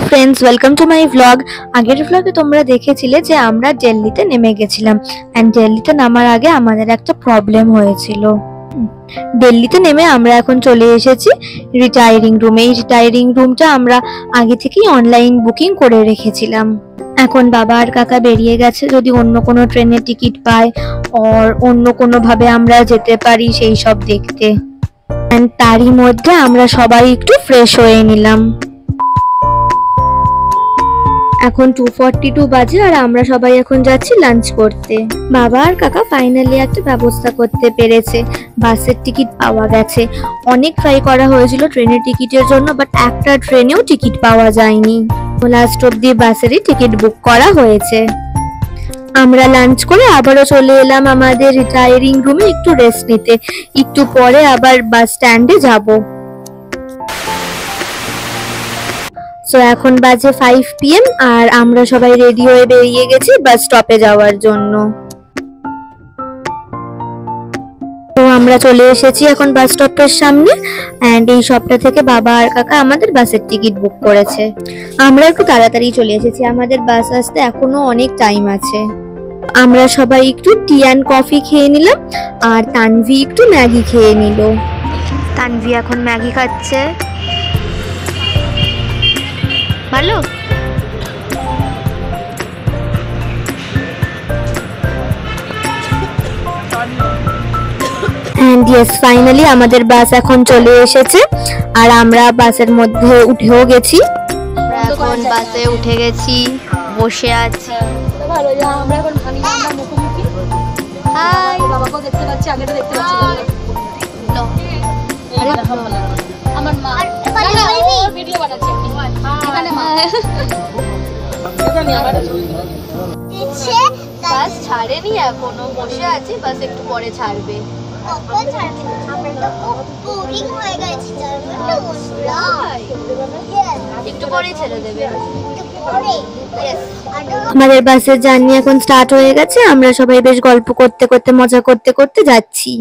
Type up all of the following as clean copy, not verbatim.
Friends, welcome to my vlog. আগের ভ্লগে তোমরা দেখেছিলে যে আমরা দিল্লিতে নেমে গেছিলাম এন্ড দিল্লিতে নামার আগে আমাদের একটা প্রবলেম হয়েছিল। দিল্লিতে নেমে আমরা এখন চলে এসেছি রিটায়ারিং রুমে। এই রিটায়ারিং রুমটা আমরা আগে থেকেই অনলাইন বুকিং করে রেখেছিলাম। এখন বাবা আর কাকা বেরিয়ে গেছে যদি অন্য কোনো ট্রেনের টিকিট পায় আর অন্য কোনো ভাবে আমরা যেতে পারি সেই সব দেখতে। এন্ড তারই মধ্যে আমরা সবাই একটু ফ্রেশ হয়ে নিলাম। এখন 2:42 বাজে আর আমরা সবাই এখন যাচ্ছি লাঞ্চ করতে। বাবা আর কাকা ফাইনালি একটা ব্যবস্থা করতে পেরেছে, বাসের টিকিট পাওয়া গেছে। অনেক ট্রাই করা হয়েছিল ট্রেনের টিকিটের জন্য, বাট একটা ট্রেনেও টিকিট পাওয়া যায়নি। লাস্ট অব্দি বাসেরই টিকিট বুক করা হয়েছে। আমরা লাঞ্চ করে আবারও চলে এলাম আমাদের রিটায়ারিং রুমে একটু রেস্ট নিতে। একটু পরে আবার বাস স্ট্যান্ডে যাবো। সো এখন বাজে 5 PM আর আমরা সবাই রেডি হয়ে বেরিয়ে গেছি বাস স্টপে যাওয়ার জন্য। তো আমরা চলে এসেছি এখন বাস স্টপের সামনে এন্ড এই শপটা থেকে বাবা আর কাকা আমাদের বাসের টিকিট বুক করেছে। আমরা একটু তাড়াতাড়ি চলে এসেছি, আমাদের বাস আসতে এখনো অনেক টাইম আছে। আমরা সবাই একটু টি অ্যান্ড কফি খেয়ে নিলাম আর তানভি একটু ম্যাগি খেয়ে নিল। তানভি এখন ম্যাগি খাচ্ছে। ভালো। এন্ড ইয়েস, ফাইনালি আমাদের বাস এখন চলে এসেছে আর আমরা বাসের মধ্যে উঠেও গেছি। আমরা এখন বাসে উঠে গেছি, বসে আছি। ভালো, আমরা এখন ভাঙি আমরা মুখোমুখি। হাই, বাবাকেও দেখতে পাচ্ছি, আগেটা দেখতে পাচ্ছি। আমার মা ভিডিও বানাচ্ছে এখানে। মা এখানে আবার বাস ছাড়েনি এখনো, বসে আছি, বাস একটু পরে ছাড়বে। একটু পরে ছেড়ে দেবে। আমাদের বাসের জার্নি এখন স্টার্ট হয়ে গেছে। আমরা সবাই বেশ গল্প করতে করতে মজা করতে করতে যাচ্ছি।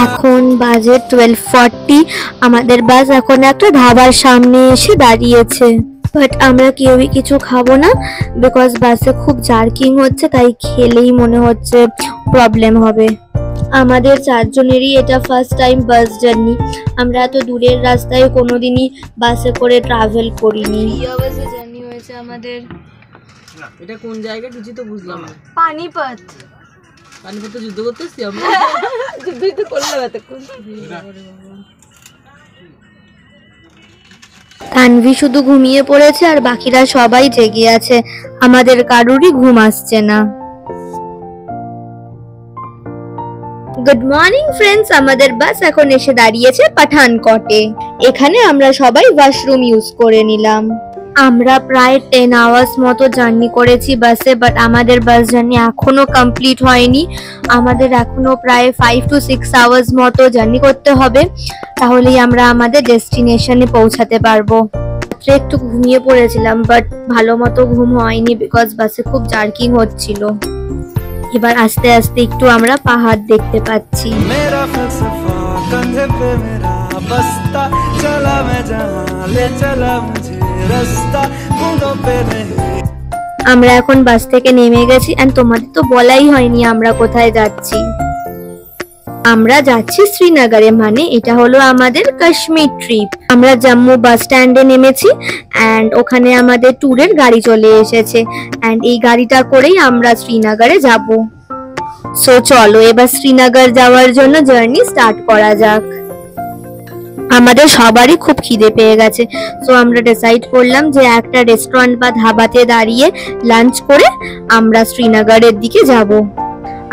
এখন বাজে 12:40। আমাদের বাস এখন একটা ধাবার সামনে এসে দাঁড়িয়েছে, বাট আমরা কেউই কিছু খাবো না বিকজ বাসে খুব জার্কিং হচ্ছে, তাই খেলেই মনে হচ্ছে প্রবলেম হবে। আমাদের চারজনেরই এটা ফার্স্ট টাইম বাস জার্নি। আমরা এত দূরের রাস্তায় কোনোদিনই বাসে করে ট্রাভেল করিনি। বাসে জার্নি হয়েছে আমাদের। এটা কোন জায়গা কিছু তো বুঝলাম না। পানিপথ। পানিপথে যুদ্ধ করতেছি আমরা। যুদ্ধই তো করলাম এতক্ষণ। তানভি শুধু ঘুমিয়ে পড়েছে আর বাকিরা সবাই জেগে আছে। আমাদের কারুরই ঘুম আসছে না। গুড মর্নিং ফ্রেন্ডস, আমাদের বাস এখন এসে দাঁড়িয়েছে পাঠানকোটে। এখানে আমরা সবাই ওয়াশরুম ইউজ করে নিলাম। আমরা প্রায় 10 আওয়ার্স মতো জার্নি করেছি বাসে, বাট আমাদের বাস জার্নি এখনো কমপ্লিট হয়নি। আমাদের এখনো প্রায় 5 to 6 আওয়ার্স মতো জার্নি করতে হবে, তাহলেই আমরা আমাদের ডেস্টিনেশনে পৌঁছাতে পারবো। একটু ঘুমিয়ে পড়েছিলাম, বাট ভালো মতো ঘুম হয়নি বিকজ বাসে খুব জার্কিং হচ্ছিল। এবার আস্তে আস্তে একটু আমরা পাহাড় দেখতে পাচ্ছি। আমরা এখন বাস থেকে নেমে গেছি এন্ড তোমাদের তো বলাই হয়নি আমরা কোথায় যাচ্ছি। আমরা যাচ্ছি শ্রীনগরে, মানে এটা হলো আমাদের কাশ্মীর ট্রিপ। আমরা জম্মু বাস স্ট্যান্ডে নেমেছি এন্ড ওখানে আমাদের ট্যুরের গাড়ি চলে এসেছে এন্ড এই গাড়িটা করেই আমরা শ্রীনগরে যাব। সো চলো এবার শ্রীনগর যাওয়ার জন্য জার্নি স্টার্ট করা যাক। আমাদের সবারই খুব খিদে পেয়ে গেছে, সো আমরা ডিসাইড করলাম যে একটা রেস্টুরেন্ট বা ধাবাতে দাঁড়িয়ে লাঞ্চ করে আমরা শ্রীনগরের দিকে যাব।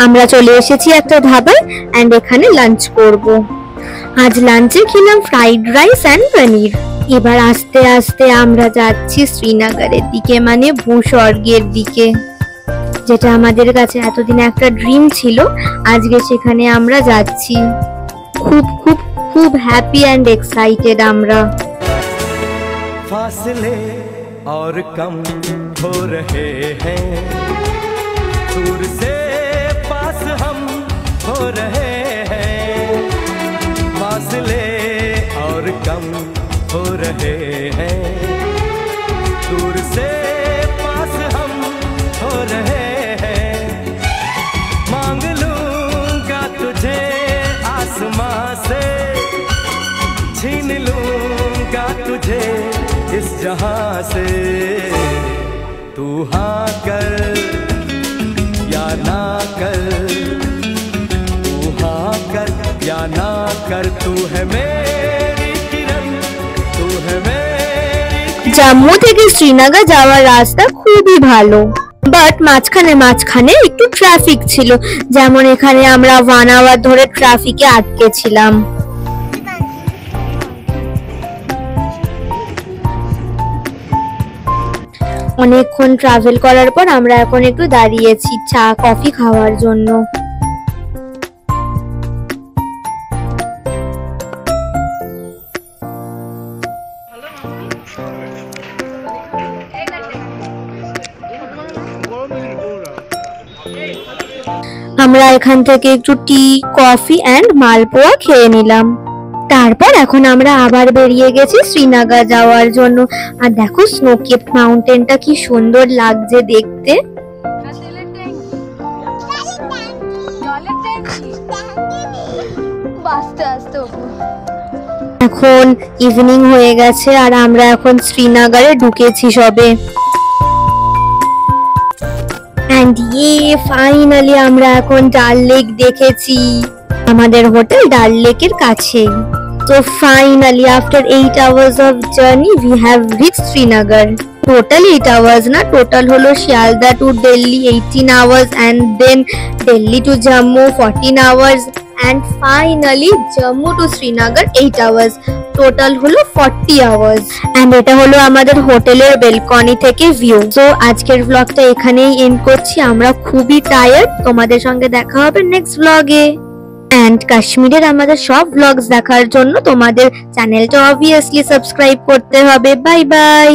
আমরা চলে এসেছি একটা ধাবায় এন্ড এখানে লাঞ্চ করব। আজ লাঞ্চে খেলাম ফ্রাইড রাইস এন্ড পনির। এবার আস্তে আস্তে আমরা যাচ্ছি শ্রীনগরের দিকে, মানে ভূস্বর্গের দিকে, যেটা আমাদের কাছে এতদিন একটা ড্রিম ছিল। আজকে সেখানে আমরা যাচ্ছি। খুব খুব খুব হ্যাপি এন্ড এক্সাইটেড আমরা। फासले और कम हो रहे हैं, दूर से पास हम हो रहे हैं, फासले और कम हो रहे हैं, दूर से पास हम हो रहे हैं। मांग लूंगा तुझे आसमां से, छीन लूंगा तुझे इस जहां से। तू हाँ कर या ना कर, तू हाँ कर या ना कर, तू है मेरी किरण, तू है मेरी किरण। জাম্মু থেকে শ্রীনগর যাওয়ার রাস্তা খুবই ভালো, বাট মাঝখানে একটু ট্রাফিক ছিল। যেমন এখানে আমরা 1 আওয়ার ধরে ট্রাফিকে আটকে ছিলাম। অনেকক্ষণ ট্রাভেল করার পর আমরা এখন একটু দাঁড়িয়েছি চা কফি খাওয়ার জন্য। আমরা এখান থেকে একটু টি কফি এন্ড মালপোয়া খেয়ে নিলাম। তারপর এখন আমরা আবার বেরিয়ে গেছি শ্রীনগর যাওয়ার জন্য। আর দেখো স্নোকেপ মাউন্টেনটা কি সুন্দর লাগছে দেখতে। এখন ইভিনিং হয়ে গেছে আর আমরা এখন শ্রীনগরে ঢুকেছি সবে। এন্ড ফাইনালি আমরা এখন ডাল লেক দেখেছি। আমাদের হোটেল ডাল লেকের কাছে। So finally after 8 hours of journey we have reached Srinagar. Total 8 hours না, total হলো Sealdah to Delhi 18 hours and then Delhi to Jammu 14 hours and finally Jammu to Srinagar 8 hours. Total হলো 40 hours. And এটা হলো আমাদের হোটেলের balcony থেকে view. So আজকের ব্লগটা এখানেই এন্ড করছি। আমরা খুবই টায়ার্ড। তোমাদের সঙ্গে দেখা হবে নেক্সট ব্লগে। এন্ড কাশ্মীরের আমাদের সব ব্লগস দেখার জন্য তোমাদের চ্যানেলটা অবভিয়াসলি সাবস্ক্রাইব করতে হবে। Bye bye.